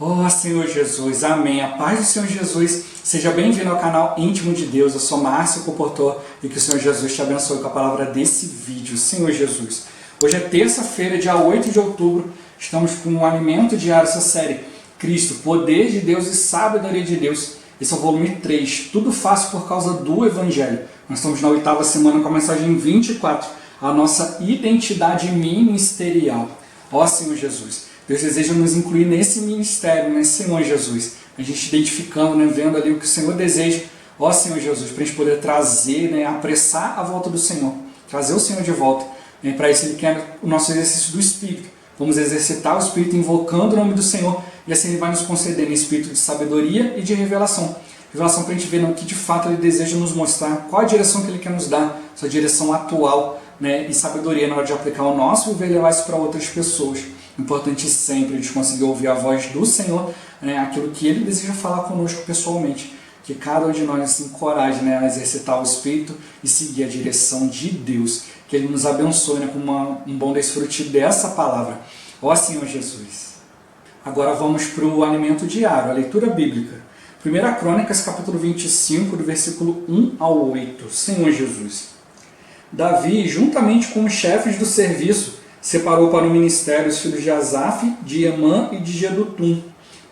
Oh Senhor Jesus, amém. A paz do Senhor Jesus, seja bem-vindo ao canal Íntimo de Deus. Eu sou Márcio Comportor e que o Senhor Jesus te abençoe com a palavra desse vídeo. Senhor Jesus, hoje é terça-feira, dia 8 de outubro, estamos com um alimento diário, essa série Cristo, Poder de Deus e Sabedoria de Deus. Esse é o volume 3, tudo faço por causa do Evangelho. Nós estamos na 8ª semana com a mensagem 24, a nossa identidade ministerial. Ó Senhor Jesus, Deus deseja nos incluir nesse ministério, né, Senhor Jesus? A gente identificando, né, vendo ali o que o Senhor deseja, ó Senhor Jesus, para a gente poder trazer, né, apressar a volta do Senhor, trazer o Senhor de volta. Para isso Ele quer o nosso exercício do Espírito. Vamos exercitar o Espírito invocando o nome do Senhor e assim Ele vai nos conceder um espírito de sabedoria e de revelação. Revelação para a gente ver o que de fato Ele deseja nos mostrar, qual a direção que Ele quer nos dar, essa direção atual, né, e sabedoria na hora de aplicar o nosso viver e levar isso para outras pessoas. Importante sempre a gente conseguir ouvir a voz do Senhor, né, aquilo que Ele deseja falar conosco pessoalmente. Que cada um de nós se encoraje, né, a exercitar o Espírito e seguir a direção de Deus. Que Ele nos abençoe, né, com um bom desfrute dessa palavra. Ó Senhor Jesus. Agora vamos para o alimento diário, a leitura bíblica. 1 Crônicas, capítulo 25, do versículo 1 ao 8. Senhor Jesus. Davi, juntamente com os chefes do serviço, separou para o ministério os filhos de Asaf, de Emã e de Jedutum,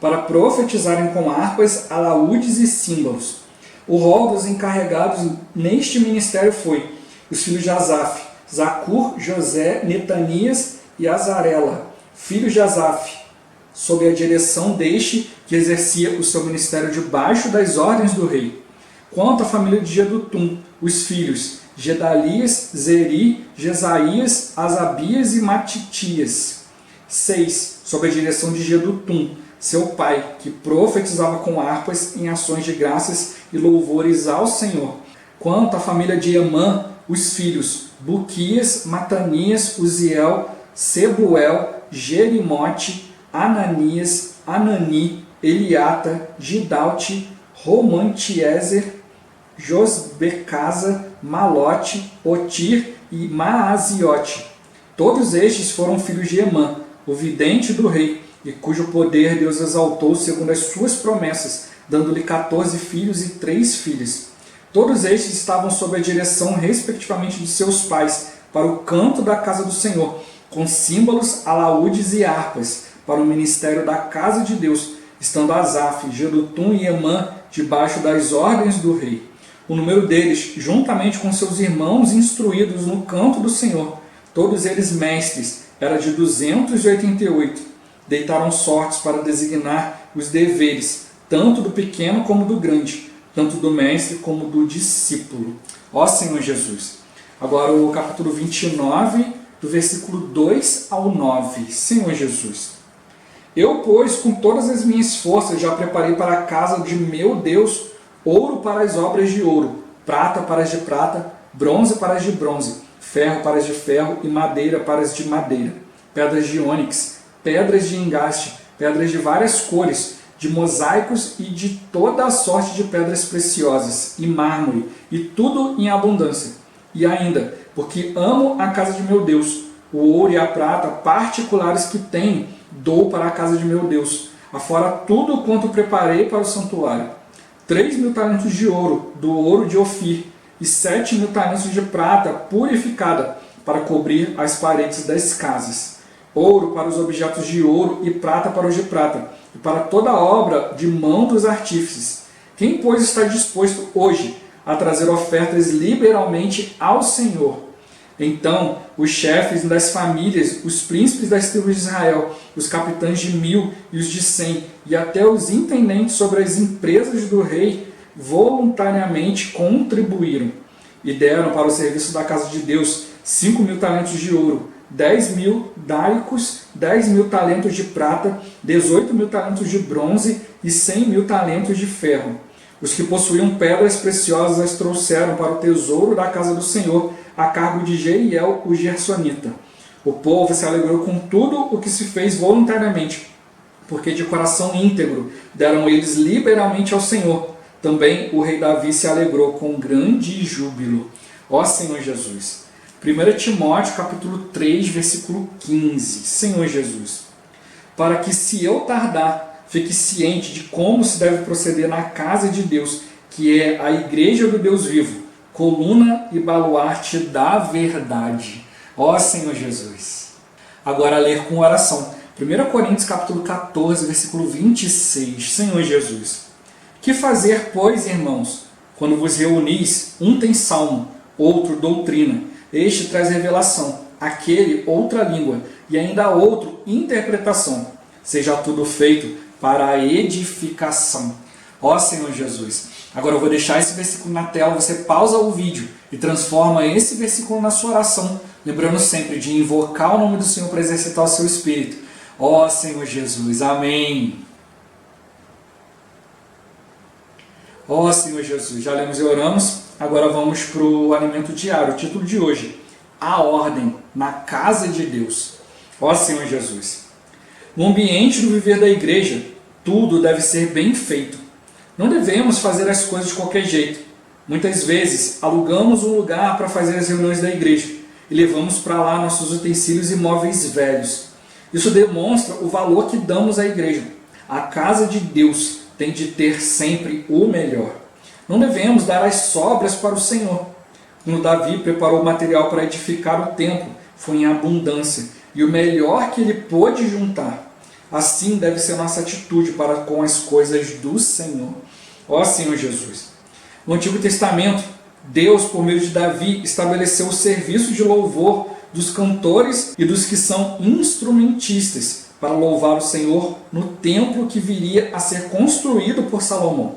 para profetizarem com harpas, alaúdes e símbolos. O rol dos encarregados neste ministério foi os filhos de Asaf, Zacur, José, Netanias e Azarela, filhos de Asaf, sob a direção deste que exercia o seu ministério debaixo das ordens do rei. Quanto à família de Jedutum, os filhos Gedalias, Zeri, Jesaías, Asabias e Matitias. 6. Sob a direção de Jedutum, seu pai, que profetizava com harpas em ações de graças e louvores ao Senhor. Quanto à família de Emã, os filhos Buquias, Matanias, Uziel, Sebuel, Jerimote, Ananias, Anani, Eliata, Gidalte, Romantiezer, Josbecasa, Malote, Otir e Maaziote. Todos estes foram filhos de Emã, o vidente do rei, e cujo poder Deus exaltou segundo as suas promessas, dando-lhe 14 filhos e 3 filhas. Todos estes estavam sob a direção, respectivamente, de seus pais, para o canto da casa do Senhor, com símbolos, alaúdes e harpas, para o ministério da casa de Deus, estando Asaf, Jedutum e Emã debaixo das ordens do rei. O número deles, juntamente com seus irmãos instruídos no canto do Senhor, todos eles mestres, era de 288. Deitaram sortes para designar os deveres, tanto do pequeno como do grande, tanto do mestre como do discípulo. Ó Senhor Jesus. Agora o capítulo 29, do versículo 2 ao 9. Senhor Jesus. Eu, pois, com todas as minhas forças já preparei para a casa de meu Deus ouro para as obras de ouro, prata para as de prata, bronze para as de bronze, ferro para as de ferro e madeira para as de madeira, pedras de ônix, pedras de engaste, pedras de várias cores, de mosaicos e de toda a sorte de pedras preciosas, e mármore, e tudo em abundância. E ainda, porque amo a casa de meu Deus, o ouro e a prata particulares que tenho, dou para a casa de meu Deus, afora tudo quanto preparei para o santuário. 3.000 talentos de ouro, do ouro de Ofir, e 7.000 talentos de prata purificada, para cobrir as paredes das casas. Ouro para os objetos de ouro e prata para os de prata, e para toda a obra de mão dos artífices. Quem, pois, está disposto hoje a trazer ofertas liberalmente ao Senhor? Então, os chefes das famílias, os príncipes das tribos de Israel, os capitães de 1000 e os de 100, e até os intendentes sobre as empresas do rei, voluntariamente contribuíram. E deram para o serviço da casa de Deus 5.000 talentos de ouro, 10.000 dáricos, 10.000 talentos de prata, 18.000 talentos de bronze e 100.000 talentos de ferro. Os que possuíam pedras preciosas as trouxeram para o tesouro da casa do Senhor, a cargo de Jeiel, o Gersonita. O povo se alegrou com tudo o que se fez voluntariamente, porque de coração íntegro deram eles liberalmente ao Senhor. Também o rei Davi se alegrou com grande júbilo. Ó Senhor Jesus. 1 Timóteo, capítulo 3, versículo 15. Senhor Jesus. Para que, se eu tardar, fique ciente de como se deve proceder na casa de Deus, que é a igreja do Deus vivo, coluna e baluarte da verdade. Ó Senhor Jesus! Agora ler com oração. 1 Coríntios capítulo 14, versículo 26. Senhor Jesus! Que fazer, pois, irmãos, quando vos reunis? Um tem salmo, outro doutrina, este traz revelação, aquele outra língua, e ainda outro interpretação. Seja tudo feito para a edificação. Ó Senhor Jesus! Agora eu vou deixar esse versículo na tela, você pausa o vídeo e transforma esse versículo na sua oração, lembrando sempre de invocar o nome do Senhor para exercitar o seu espírito. Ó Senhor Jesus, amém. Ó Senhor Jesus, já lemos e oramos, agora vamos para o alimento diário, o título de hoje, a ordem na casa de Deus. Ó Senhor Jesus, no ambiente do viver da igreja, tudo deve ser bem feito. Não devemos fazer as coisas de qualquer jeito. Muitas vezes alugamos um lugar para fazer as reuniões da igreja e levamos para lá nossos utensílios e móveis velhos. Isso demonstra o valor que damos à igreja. A casa de Deus tem de ter sempre o melhor. Não devemos dar as sobras para o Senhor. Quando Davi preparou o material para edificar o templo, foi em abundância e o melhor que ele pôde juntar. Assim deve ser nossa atitude para com as coisas do Senhor. Ó Senhor Jesus! No Antigo Testamento, Deus, por meio de Davi, estabeleceu o serviço de louvor dos cantores e dos que são instrumentistas para louvar o Senhor no templo que viria a ser construído por Salomão.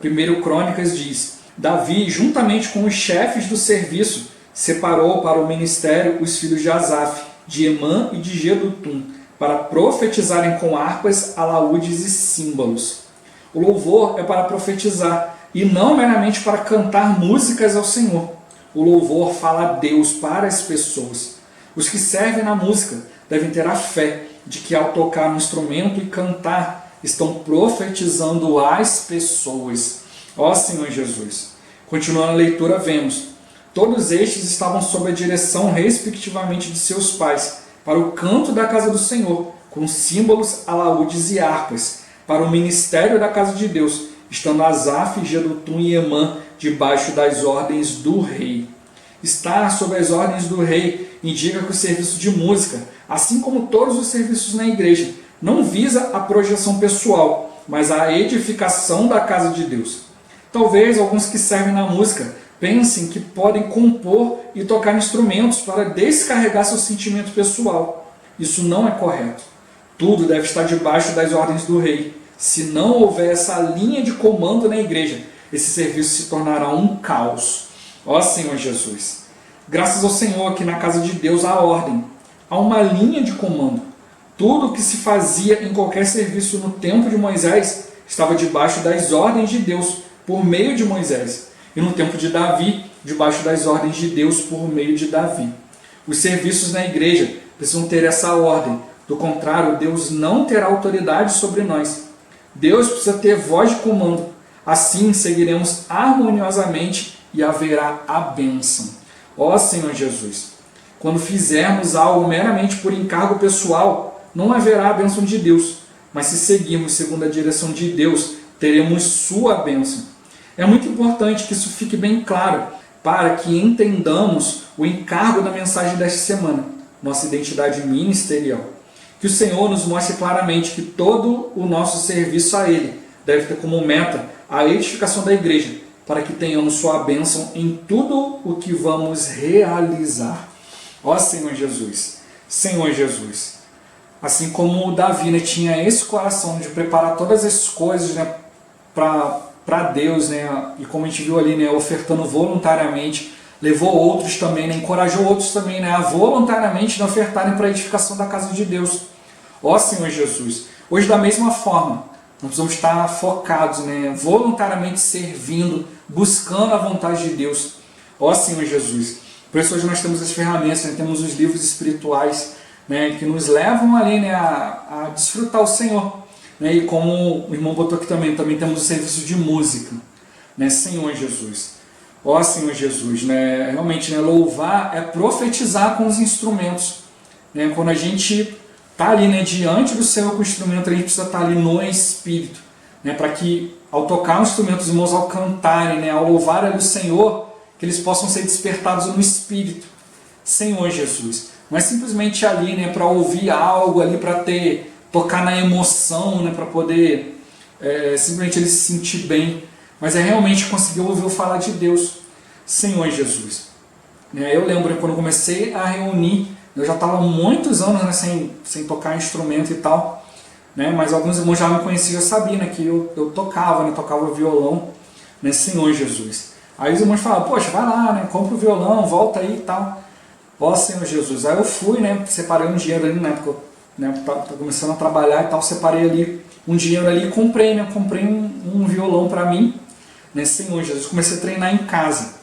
1 Crônicas diz: Davi, juntamente com os chefes do serviço, separou para o ministério os filhos de Asaf, de Emã e de Jedutum, para profetizarem com harpas, alaúdes e símbolos. O louvor é para profetizar e não meramente para cantar músicas ao Senhor. O louvor fala a Deus para as pessoas. Os que servem na música devem ter a fé de que ao tocar um instrumento e cantar, estão profetizando às pessoas. Ó Senhor Jesus! Continuando a leitura, vemos: todos estes estavam sob a direção respectivamente de seus pais, para o canto da casa do Senhor, com símbolos, alaúdes e harpas, para o ministério da casa de Deus, estando Asaf, Jedutum e Emã debaixo das ordens do rei. Estar sob as ordens do rei indica que o serviço de música, assim como todos os serviços na igreja, não visa a projeção pessoal, mas a edificação da casa de Deus. Talvez alguns que servem na música pensem que podem compor e tocar instrumentos para descarregar seu sentimento pessoal. Isso não é correto. Tudo deve estar debaixo das ordens do rei. Se não houver essa linha de comando na igreja, esse serviço se tornará um caos. Ó Senhor Jesus! Graças ao Senhor que na casa de Deus há ordem, há uma linha de comando. Tudo o que se fazia em qualquer serviço no tempo de Moisés estava debaixo das ordens de Deus por meio de Moisés. E no tempo de Davi, debaixo das ordens de Deus por meio de Davi. Os serviços na igreja precisam ter essa ordem. Do contrário, Deus não terá autoridade sobre nós. Deus precisa ter voz de comando. Assim seguiremos harmoniosamente e haverá a bênção. Ó Senhor Jesus! Quando fizermos algo meramente por encargo pessoal, não haverá a bênção de Deus. Mas se seguirmos segundo a direção de Deus, teremos sua bênção. É muito importante que isso fique bem claro, para que entendamos o encargo da mensagem desta semana, nossa identidade ministerial. Que o Senhor nos mostre claramente que todo o nosso serviço a Ele deve ter como meta a edificação da igreja, para que tenhamos sua bênção em tudo o que vamos realizar. Ó Senhor Jesus! Senhor Jesus! Assim como Davi, tinha esse coração de preparar todas as coisas, para Deus, e como a gente viu ali, ofertando voluntariamente, levou outros também, encorajou outros também, a voluntariamente ofertarem para a edificação da casa de Deus. Ó Senhor Jesus, hoje da mesma forma, nós precisamos estar focados, voluntariamente servindo, buscando a vontade de Deus. Ó Senhor Jesus, por isso hoje nós temos as ferramentas, temos os livros espirituais, que nos levam ali, a desfrutar o Senhor. E como o irmão botou aqui também temos o serviço de música, Senhor Jesus. Ó Senhor Jesus, realmente louvar é profetizar com os instrumentos. Quando a gente tá ali, né, diante do Senhor com o instrumento, a gente precisa estar ali no Espírito, né, para que ao tocar o instrumento, os irmãos ao cantarem, né, ao louvar ali o Senhor, que eles possam ser despertados no Espírito. Senhor Jesus. Não é simplesmente ali, né, para ouvir algo ali, para tocar na emoção, né, para poder simplesmente ele se sentir bem, mas é realmente conseguir ouvir falar de Deus. Senhor Jesus. Eu lembro quando eu comecei a reunir, eu já estava há muitos anos, né, sem tocar instrumento e tal, né, mas alguns irmãos já me conheciam, já sabiam, né, que eu tocava, né, tocava violão, né, Senhor Jesus. Aí os irmãos falavam, poxa, vai lá, né, compra o violão, volta aí e tal. Ó Senhor Jesus. Aí eu fui, né, separei um dinheiro ali, né, porque eu, né, tô começando a trabalhar e tal, separei ali um dinheiro ali e comprei, né, comprei um violão para mim, né, Senhor Jesus. Comecei a treinar em casa,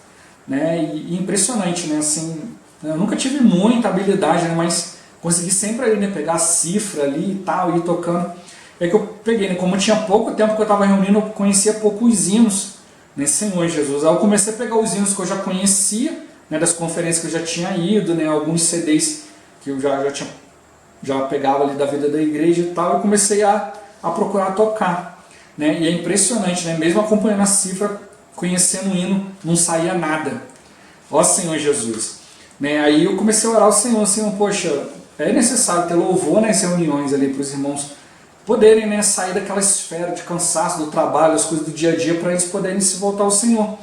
né, e impressionante, né, assim, eu nunca tive muita habilidade, né, mas consegui sempre ali, né, pegar a cifra ali e tal, e ir tocando. É que eu peguei, né, como eu tinha pouco tempo que eu estava reunindo, eu conhecia poucos hinos, né, Senhor Jesus. Aí eu comecei a pegar os hinos que eu já conhecia, né, das conferências que eu já tinha ido, né, alguns CDs que eu já pegava ali da vida da igreja e tal, eu comecei a procurar tocar, né, e é impressionante, né, mesmo acompanhando a cifra, conhecendo o hino, não saía nada. Ó Senhor Jesus, né, aí eu comecei a orar ao Senhor, poxa, é necessário ter louvor nas reuniões ali para os irmãos poderem, né, sair daquela esfera de cansaço do trabalho, as coisas do dia a dia, para eles poderem se voltar ao Senhor.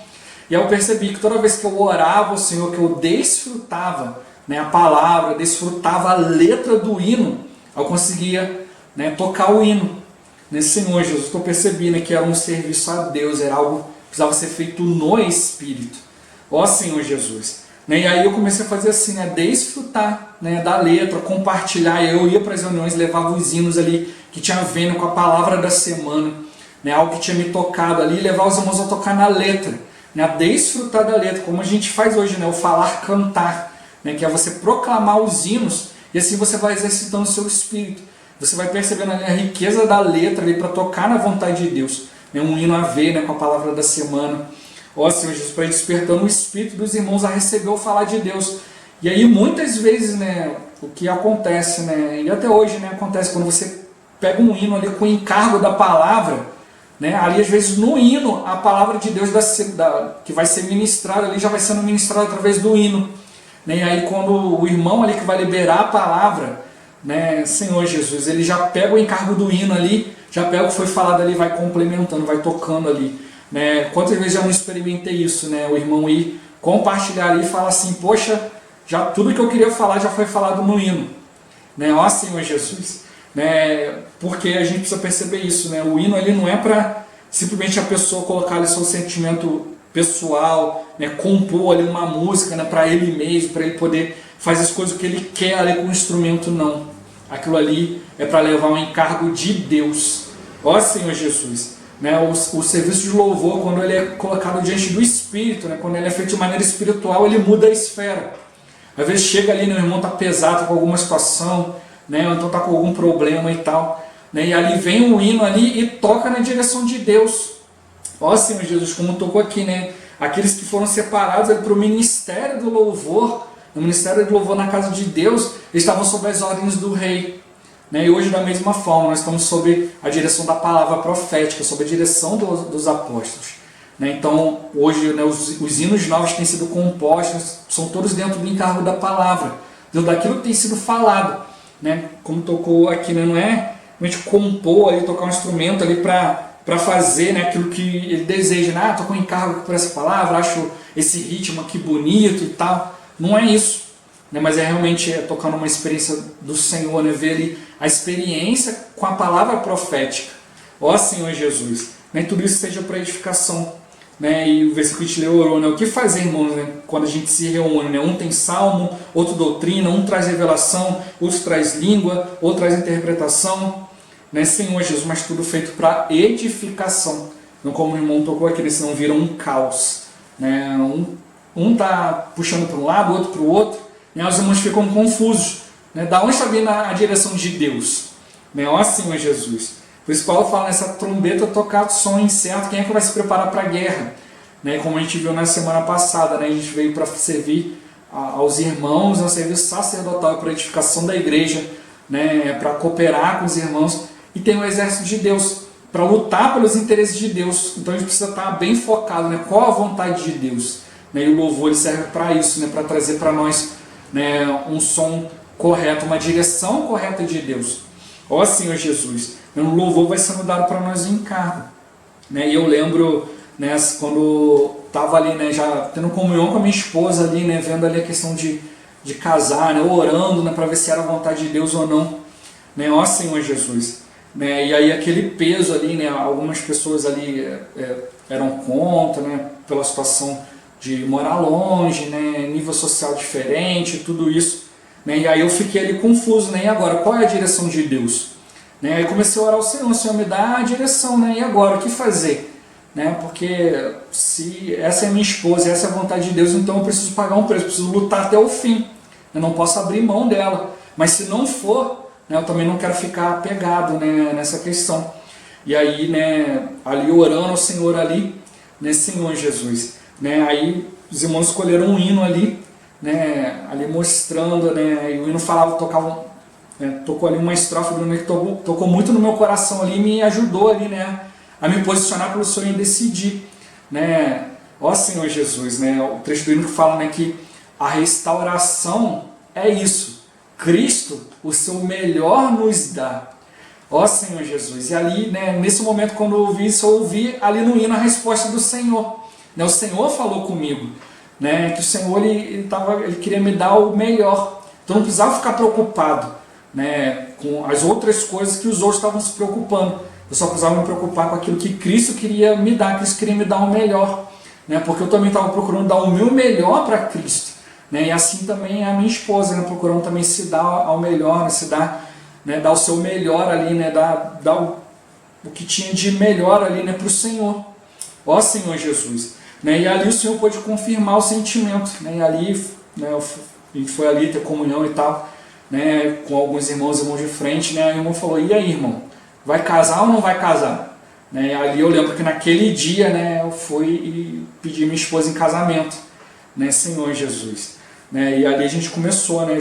E aí eu percebi que toda vez que eu orava ao Senhor, que eu desfrutava, né, a palavra, desfrutava a letra do hino, eu conseguia, né, tocar o hino. Nesse Senhor Jesus, eu percebi, né, que era um serviço a Deus, era algo que precisava ser feito no Espírito. Ó Senhor Jesus. Né, e aí eu comecei a fazer assim, né, desfrutar, né, da letra, compartilhar. Eu ia para as reuniões, levava os hinos ali que tinha a ver com a palavra da semana, né, algo que tinha me tocado ali, e levar os irmãos a tocar na letra, né, a desfrutar da letra, como a gente faz hoje, né, o falar cantar, né, que é você proclamar os hinos, e assim você vai exercitando o seu espírito. Você vai percebendo ali a riqueza da letra para tocar na vontade de Deus, né, um hino a ver, né, com a palavra da semana. Ó Senhor Jesus, para ir despertando o espírito dos irmãos a receber o falar de Deus. E aí muitas vezes, né, o que acontece, né, e até hoje, né, acontece quando você pega um hino ali com o encargo da palavra, né, ali às vezes no hino a palavra de Deus que vai ser ministrada ali já vai sendo ministrada através do hino, né, e aí quando o irmão ali que vai liberar a palavra, né, Senhor Jesus, ele já pega o encargo do hino ali, já pega o que foi falado ali, vai complementando, vai tocando ali, né. Quantas vezes eu não experimentei isso, né, o irmão ir compartilhar ali e falar assim, poxa, já tudo que eu queria falar já foi falado no hino, né, ó Senhor Jesus. Né, porque a gente precisa perceber isso, né? O hino ali não é para simplesmente a pessoa colocar ali seu sentimento pessoal, né, compor ali uma música, né, para ele mesmo, para ele poder fazer as coisas que ele quer ali com o instrumento, não. Aquilo ali é para levar um encargo de Deus. Ó Senhor Jesus, né, o serviço de louvor, quando ele é colocado diante do Espírito, né, quando ele é feito de maneira espiritual, ele muda a esfera. Às vezes chega ali, né, o irmão está pesado, tá com alguma situação, né, ou então está com algum problema e tal, né, e ali vem o hino ali e toca na direção de Deus. Ó Senhor Jesus, como tocou aqui, né, aqueles que foram separados para o ministério do louvor, no ministério do louvor na casa de Deus, eles estavam sob as ordens do rei, né, e hoje da mesma forma nós estamos sob a direção da palavra profética, sob a direção dos apóstolos, né. Então hoje, né, os hinos novos que têm sido compostos são todos dentro do encargo da palavra, dentro daquilo que tem sido falado. Né, como tocou aqui, né, não é a gente compor, ali, tocar um instrumento ali para fazer, né, aquilo que ele deseja, né, estou com encargo por essa palavra, acho esse ritmo aqui bonito e tal. Não é isso, né, mas é realmente tocar numa experiência do Senhor, né, ver ali a experiência com a palavra profética. Ó Senhor Jesus, né, tudo isso seja para edificação. Né, e o versículo que a gente leu orou, né, o que fazer, irmãos, né, quando a gente se reúne, né, um tem salmo, outro doutrina, um traz revelação, outro traz língua, outro traz interpretação, né, Senhor Jesus, mas tudo feito para edificação, não como o irmão tocou aqui, senão vira um caos, né, um tá puxando para um lado, outro para o outro, né, os irmãos ficam confusos, né, da onde está vindo a direção de Deus, né, ó Senhor Jesus. Por isso Paulo fala nessa trombeta tocar som incerto, quem é que vai se preparar para a guerra? Né, como a gente viu na semana passada, né, a gente veio para servir aos irmãos, um serviço sacerdotal para a edificação da igreja, né, para cooperar com os irmãos, e tem o exército de Deus, para lutar pelos interesses de Deus. Então a gente precisa estar bem focado, né, qual a vontade de Deus. Né, e o louvor ele serve para isso, né, para trazer para nós, né, um som correto, uma direção correta de Deus. Ó Senhor Jesus, o louvor vai sendo dado para nós em cargo. Né, e eu lembro, né, quando estava ali, né, já tendo comunhão com a minha esposa ali, né, vendo ali a questão de casar, né, orando, né, para ver se era a vontade de Deus ou não. Né, ó Senhor Jesus. Né, e aí aquele peso ali, né, algumas pessoas ali eram contra, né, pela situação de morar longe, né, nível social diferente, tudo isso. Né, e aí eu fiquei ali confuso, né, e agora, qual é a direção de Deus? Né, aí comecei a orar ao Senhor, o Senhor me dá a direção, né, e agora, o que fazer? Né, porque se essa é a minha esposa, essa é a vontade de Deus, então eu preciso pagar um preço, preciso lutar até o fim. Eu não posso abrir mão dela, mas se não for, né, eu também não quero ficar apegado, né, nessa questão. E aí, né, ali orando ao Senhor ali, né, Senhor Jesus, né, aí os irmãos escolheram um hino ali, né, ali mostrando, né, e o hino falava, tocou ali uma estrofe do hino que tocou muito no meu coração ali, e me ajudou ali, né, a me posicionar pelo sonho e decidir, né, ó Senhor Jesus, né, o trecho do hino que fala, né, que a restauração é isso, Cristo, o seu melhor nos dá. Ó Senhor Jesus. E ali, né, nesse momento, quando eu ouvi isso, eu ouvi ali no hino a resposta do Senhor. Né, o Senhor falou comigo, né, que o Senhor ele queria me dar o melhor. Então eu não precisava ficar preocupado, né, com as outras coisas que os outros estavam se preocupando. Eu só precisava me preocupar com aquilo que Cristo queria me dar. Cristo queria me dar o melhor. Né, porque eu também estava procurando dar o meu melhor para Cristo. Né, e assim também a minha esposa, né, procurando também se dar ao melhor, né, se dar, né, dar o seu melhor ali, né, dar o que tinha de melhor ali, né, para o Senhor. Ó Senhor Jesus. Né, e ali o Senhor pôde confirmar o sentimento. Né, e ali, né, a gente foi ali ter comunhão e tal, né, com alguns irmãos de frente. Né, e o irmão falou, e aí, irmão, vai casar ou não vai casar? Né, e ali eu lembro que naquele dia, né, eu fui e pedi minha esposa em casamento. Né, Senhor Jesus. Né, e ali a gente começou, né,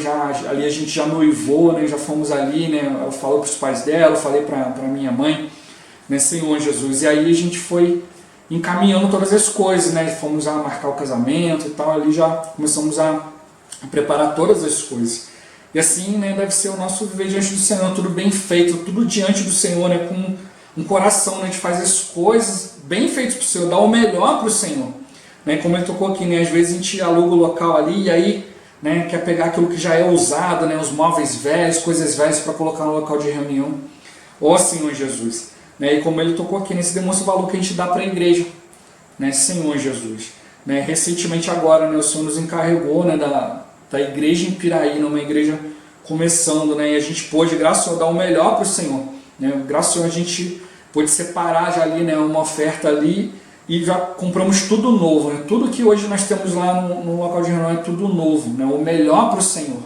ali a gente já noivou, né, já fomos ali, né, eu falei para os pais dela, eu falei para minha mãe, né, Senhor Jesus, e aí a gente foi encaminhando todas as coisas, né, fomos a marcar o casamento e tal, ali já começamos a preparar todas as coisas. E assim, né, deve ser o nosso viver diante do Senhor, tudo bem feito, tudo diante do Senhor, né, com um coração, né, de fazer as coisas bem feitas para o Senhor, dar o melhor para o Senhor. Né, como ele tocou aqui, né, às vezes a gente aluga o local ali e aí, né, quer pegar aquilo que já é usado, né, os móveis velhos, coisas velhas para colocar no local de reunião. Ó Senhor Jesus. Né, e como ele tocou aqui, nesse demonstra o valor que a gente dá para a igreja. Né, Senhor Jesus. Né, recentemente agora, né, o Senhor nos encarregou, né, da igreja em Piraí, uma igreja começando, né, e a gente pôde, graças ao Senhor, dar o melhor para o Senhor. Né, graças ao Senhor a gente pôde separar já ali, né, uma oferta ali, e já compramos tudo novo, né? Tudo que hoje nós temos lá no local de reunião é tudo novo, né? O melhor para o Senhor.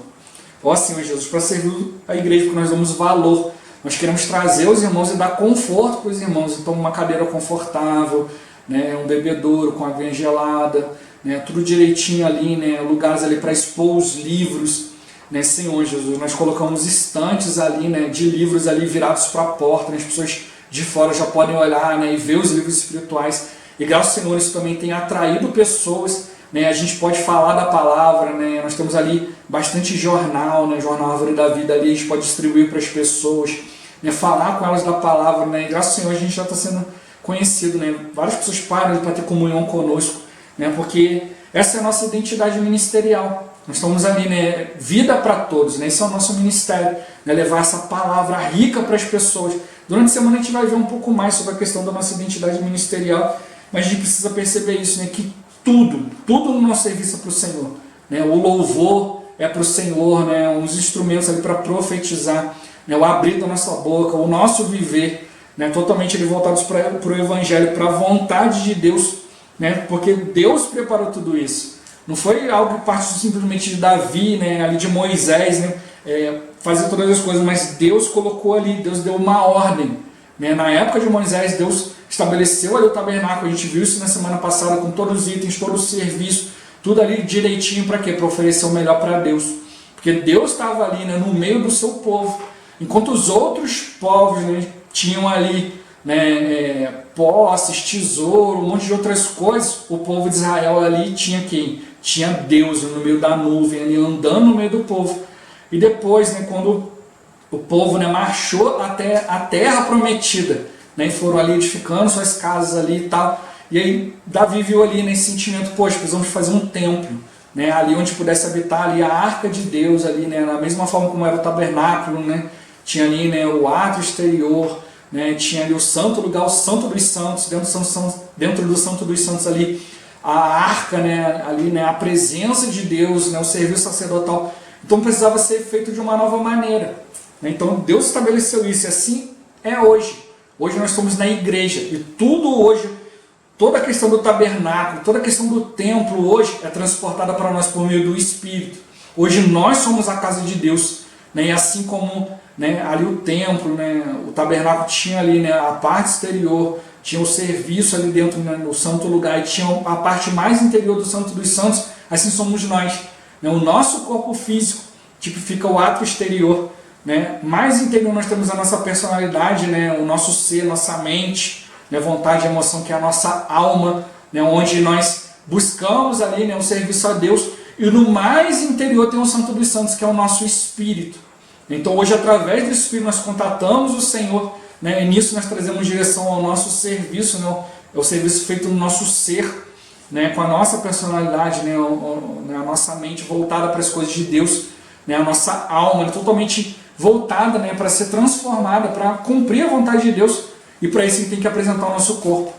Ó Senhor Jesus, para servir a igreja, porque nós damos valor. Nós queremos trazer os irmãos e dar conforto para os irmãos. Então uma cadeira confortável, né? Um bebedouro com aguinha gelada, né? Tudo direitinho ali, né? Lugares ali para expor os livros. Né? Senhor Jesus, nós colocamos estantes ali, né? De livros ali virados para a porta, né? As pessoas de fora já podem olhar, né? E ver os livros espirituais. E graças ao Senhor isso também tem atraído pessoas, né? A gente pode falar da palavra, né? Nós temos ali bastante jornal, né? Jornal Árvore da Vida ali, a gente pode distribuir para as pessoas, né? Falar com elas da palavra, né? E graças ao Senhor a gente já está sendo conhecido, né? Várias pessoas param para ter comunhão conosco, né? Porque essa é a nossa identidade ministerial. Nós estamos ali, né? Vida para todos, né? Esse é o nosso ministério, né? Levar essa palavra rica para as pessoas. Durante a semana a gente vai ver um pouco mais sobre a questão da nossa identidade ministerial. Mas a gente precisa perceber isso, né? Que tudo no nosso serviço é para o Senhor. Né? O louvor é para o Senhor, né? Os instrumentos ali para profetizar, né? O abrir da nossa boca, o nosso viver, né? Totalmente ali voltados para o Evangelho, para a vontade de Deus, né? Porque Deus preparou tudo isso. Não foi algo que partiu simplesmente de Davi, né? Ali de Moisés, né? Fazer todas as coisas, mas Deus colocou ali, Deus deu uma ordem. Né? Na época de Moisés, Deus estabeleceu ali o tabernáculo, a gente viu isso na semana passada com todos os itens, todo o serviço, tudo ali direitinho para quê? Para oferecer o melhor para Deus. Porque Deus estava ali, né, no meio do seu povo. Enquanto os outros povos, né, tinham ali, né, posses, tesouro, um monte de outras coisas, o povo de Israel ali tinha quem? Tinha Deus no meio da nuvem, ali andando no meio do povo. E depois, né, quando o povo, né, marchou até a terra prometida, né, e foram ali edificando suas casas ali e tal, e aí Davi viu ali nesse sentimento, poxa, precisamos fazer um templo, né, ali onde pudesse habitar ali a arca de Deus, ali, né, da mesma forma como era o tabernáculo, né, tinha ali, né, o átrio exterior, né, tinha ali o santo lugar, o santo dos santos, dentro do santo dos santos ali, a arca, né, ali, né, a presença de Deus, né, o serviço sacerdotal. Então precisava ser feito de uma nova maneira. Né? Então Deus estabeleceu isso, e assim é hoje. Hoje nós estamos na igreja, e tudo hoje, toda a questão do tabernáculo, toda a questão do templo hoje é transportada para nós por meio do Espírito. Hoje nós somos a casa de Deus, né? E assim como, né, ali o templo, né, o tabernáculo tinha ali, né, a parte exterior, tinha o serviço ali dentro, né, no santo lugar, e tinha a parte mais interior do Santo dos Santos, assim somos nós. Né? O nosso corpo físico tipifica o ato exterior. Né? Mais interior nós temos a nossa personalidade, né? O nosso ser, nossa mente, né? Vontade e emoção, que é a nossa alma, né? Onde nós buscamos ali, né, o serviço a Deus. E no mais interior tem o Santo dos Santos, que é o nosso espírito. Então hoje, através do Espírito, nós contatamos o Senhor, né? E nisso nós trazemos direção ao nosso serviço, né? É o serviço feito no nosso ser, né? Com a nossa personalidade, né? A nossa mente voltada para as coisas de Deus, né? A nossa alma, né? Totalmente voltada, né, para ser transformada, para cumprir a vontade de Deus, e para isso a gente tem que apresentar o nosso corpo,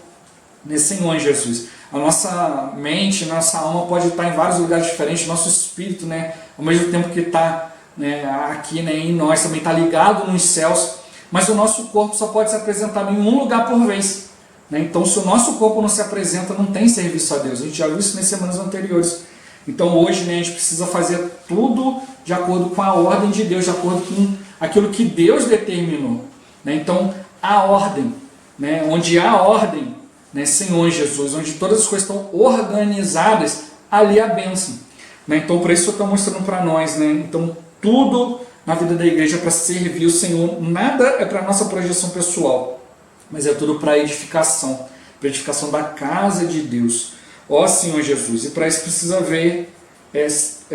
né, Senhor Jesus. A nossa mente, nossa alma pode estar em vários lugares diferentes, nosso espírito, né, ao mesmo tempo que está, né, aqui, né, em nós, também está ligado nos céus, mas o nosso corpo só pode se apresentar em um lugar por vez. Né? Então, se o nosso corpo não se apresenta, não tem serviço a Deus. A gente já viu isso nas semanas anteriores. Então hoje, né, a gente precisa fazer tudo de acordo com a ordem de Deus, de acordo com aquilo que Deus determinou. Né? Então a ordem, né, onde há ordem, né, Senhor Jesus, onde todas as coisas estão organizadas, ali a bênção. Né? Então por isso eu estou mostrando para nós. Né? Então tudo na vida da igreja é para servir o Senhor, nada é para a nossa projeção pessoal, mas é tudo para edificação da casa de Deus. Ó Senhor Jesus, e para isso precisa haver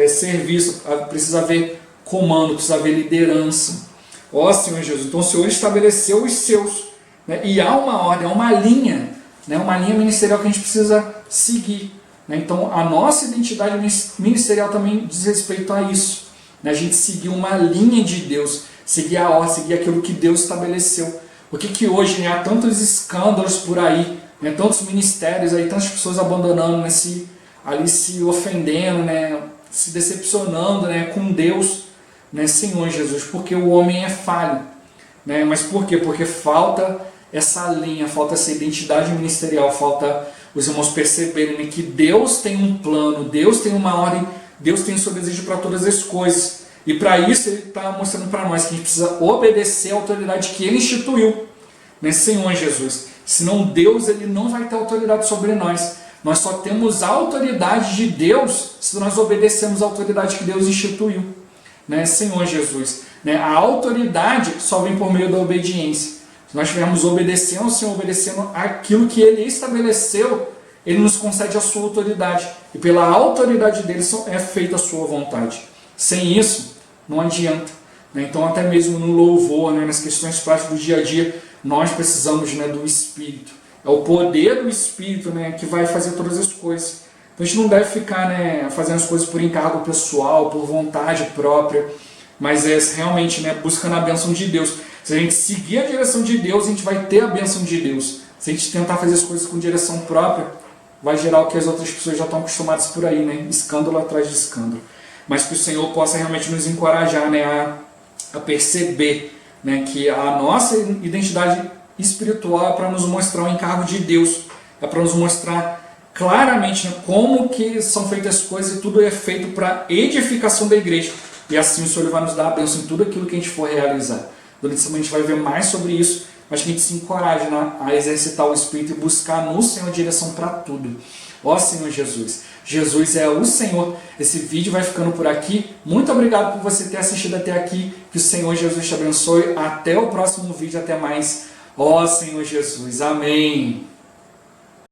serviço, precisa haver comando, precisa haver liderança. Ó Senhor Jesus, então o Senhor estabeleceu os seus, né? E há uma ordem, há uma linha, né? Uma linha ministerial que a gente precisa seguir. Né? Então a nossa identidade ministerial também diz respeito a isso. Né? A gente seguir uma linha de Deus, seguir a ordem, seguir aquilo que Deus estabeleceu. Por que hoje, né, há tantos escândalos por aí, né, tantos ministérios aí, tantas pessoas abandonando, né, ali se ofendendo, né, se decepcionando, né, com Deus, né, Senhor Jesus, porque o homem é falho. Né, mas por quê? Porque falta essa linha, falta essa identidade ministerial, falta os irmãos perceberem, né, que Deus tem um plano, Deus tem uma ordem, Deus tem o seu desejo para todas as coisas. E para isso Ele está mostrando para nós que a gente precisa obedecer à autoridade que Ele instituiu, né, Senhor Jesus. Senão Deus, Ele não vai ter autoridade sobre nós. Nós só temos a autoridade de Deus se nós obedecemos à autoridade que Deus instituiu, né, Senhor Jesus. Né, a autoridade só vem por meio da obediência. Se nós estivermos obedecendo ao Senhor, obedecendo aquilo que Ele estabeleceu, Ele nos concede a sua autoridade. E pela autoridade dele é feita a sua vontade. Sem isso, não adianta. Né? Então, até mesmo no louvor, né, nas questões práticas do dia a dia, nós precisamos, né, do Espírito. É o poder do Espírito, né, que vai fazer todas as coisas. Então, a gente não deve ficar, né, fazendo as coisas por encargo pessoal, por vontade própria, mas é realmente, né, buscando a bênção de Deus. Se a gente seguir a direção de Deus, a gente vai ter a bênção de Deus. Se a gente tentar fazer as coisas com direção própria, vai gerar o que as outras pessoas já estão acostumadas por aí, né? Escândalo atrás de escândalo. Mas que o Senhor possa realmente nos encorajar, né, a perceber, né, que a nossa identidade espiritual é para nos mostrar o encargo de Deus, é para nos mostrar claramente, né, como que são feitas as coisas, e tudo é feito para edificação da igreja. E assim o Senhor vai nos dar a bênção em tudo aquilo que a gente for realizar. Durante a semana a gente vai ver mais sobre isso, mas que a gente se encoraje, né, a exercitar o Espírito e buscar no Senhor direção para tudo. Ó Senhor Jesus, Jesus é o Senhor. Esse vídeo vai ficando por aqui. Muito obrigado por você ter assistido até aqui. Que o Senhor Jesus te abençoe. Até o próximo vídeo. Até mais. Ó Senhor Jesus. Amém.